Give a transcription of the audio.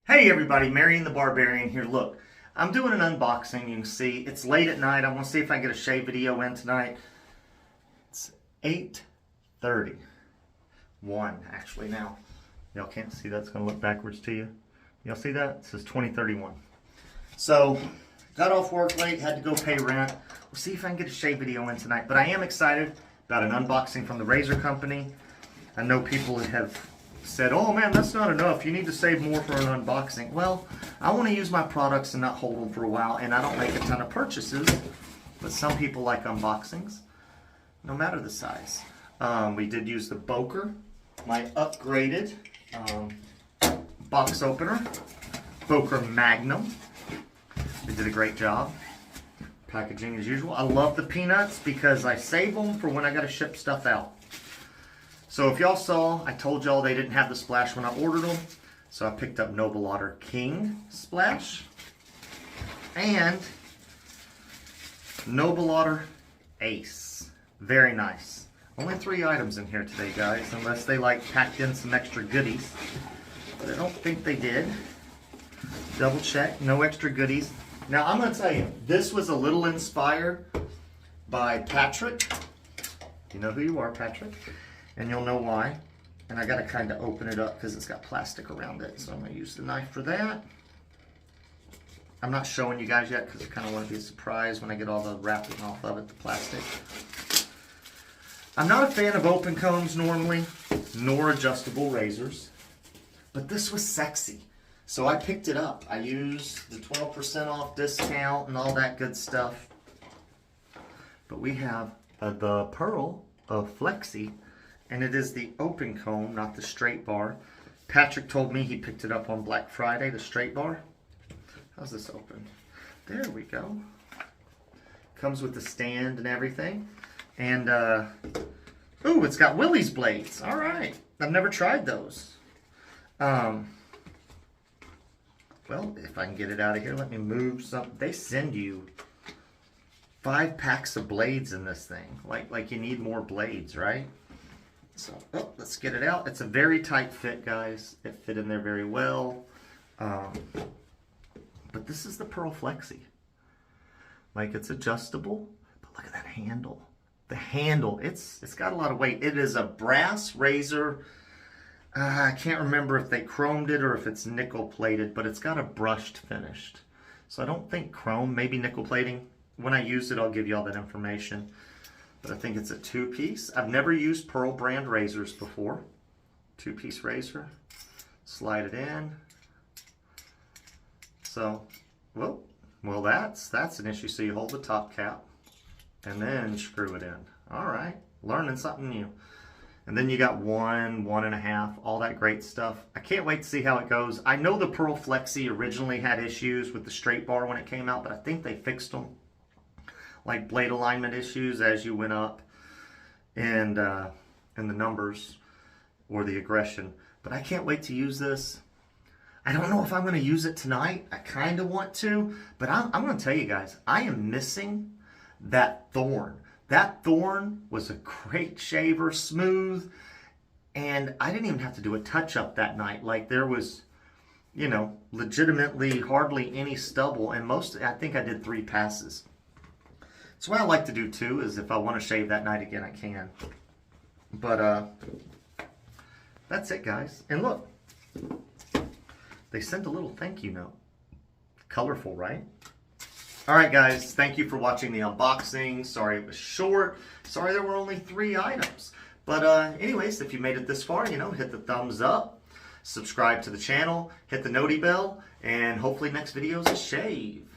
Hey everybody, Marion the Barbarian here. Look, I'm doing an unboxing. You can see it's late at night. I want to see if I can get a shave video in tonight. It's 8:30. Actually now. Y'all can't see that. It's going to look backwards to you. Y'all see that? It says 2031. So, got off work late, had to go pay rent. We'll see if I can get a shave video in tonight. But I am excited about an unboxing from the razor company. I know people have said, oh man, that's not enough. You need to save more for an unboxing. Well, I want to use my products and not hold them for a while, and I don't make a ton of purchases, but some people like unboxings, no matter the size. We did use the Boker, my upgraded box opener, Boker Magnum. They did a great job. Packaging as usual. I love the peanuts because I save them for when I got to ship stuff out. So if y'all saw, I told y'all they didn't have the splash when I ordered them. So I picked up Noble Otter King Splash and Noble Otter Ace. Very nice. Only 3 items in here today, guys, unless they like packed in some extra goodies. But I don't think they did. Double check, no extra goodies. Now I'm going to tell you, this was a little inspired by Patrick. You know who you are, Patrick. And you'll know why. And I got to kind of open it up because it's got plastic around it. So I'm going to use the knife for that. I'm not showing you guys yet because I kind of want to be a surprise when I get all the wrapping off of it, the plastic. I'm not a fan of open combs normally, nor adjustable razors. But this was sexy. So I picked it up. I used the 12% off discount and all that good stuff. But we have the Pearl of Flexi. And it is the open comb, not the straight bar. Patrick told me he picked it up on Black Friday, the straight bar. How's this open? There we go. Comes with the stand and everything. And, ooh, it's got Willie's blades. All right. I've never tried those. Well, if I can get it out of here, let me move some. They send you 5 packs of blades in this thing. Like you need more blades, right? So, let's get it out. It's a very tight fit, guys. It fit in there very well. But this is the Pearl Flexi. Like, it's adjustable, but look at that handle. The handle, it's got a lot of weight. It is a brass razor. I can't remember if they chromed it or if it's nickel plated, but it's got a brushed finish. So I don't think chrome, maybe nickel plating. When I use it, I'll give you all that information. But I think it's a 2-piece. I've never used Pearl brand razors before. 2-piece razor. Slide it in. So, well, that's an issue. So you hold the top cap and then screw it in. All right, learning something new. And then you got 1, 1.5, all that great stuff. I can't wait to see how it goes. I know the Pearl Flexi originally had issues with the straight bar when it came out, but I think they fixed them. Like blade alignment issues as you went up and the numbers or the aggression. But I can't wait to use this. I don't know if I'm going to use it tonight. I kind of want to, but I'm going to tell you guys, I am missing that thorn. That thorn was a great shaver, smooth, and I didn't even have to do a touch-up that night. Like there was, you know, legitimately hardly any stubble, and I think I did 3 passes. So what I like to do too is if I want to shave that night again, I can. But that's it, guys. And look, they sent a little thank you note. Colorful, right? All right, guys. Thank you for watching the unboxing. Sorry it was short. Sorry there were only 3 items. But anyways, if you made it this far, you know, hit the thumbs up, subscribe to the channel, hit the noti bell, and hopefully next video is a shave.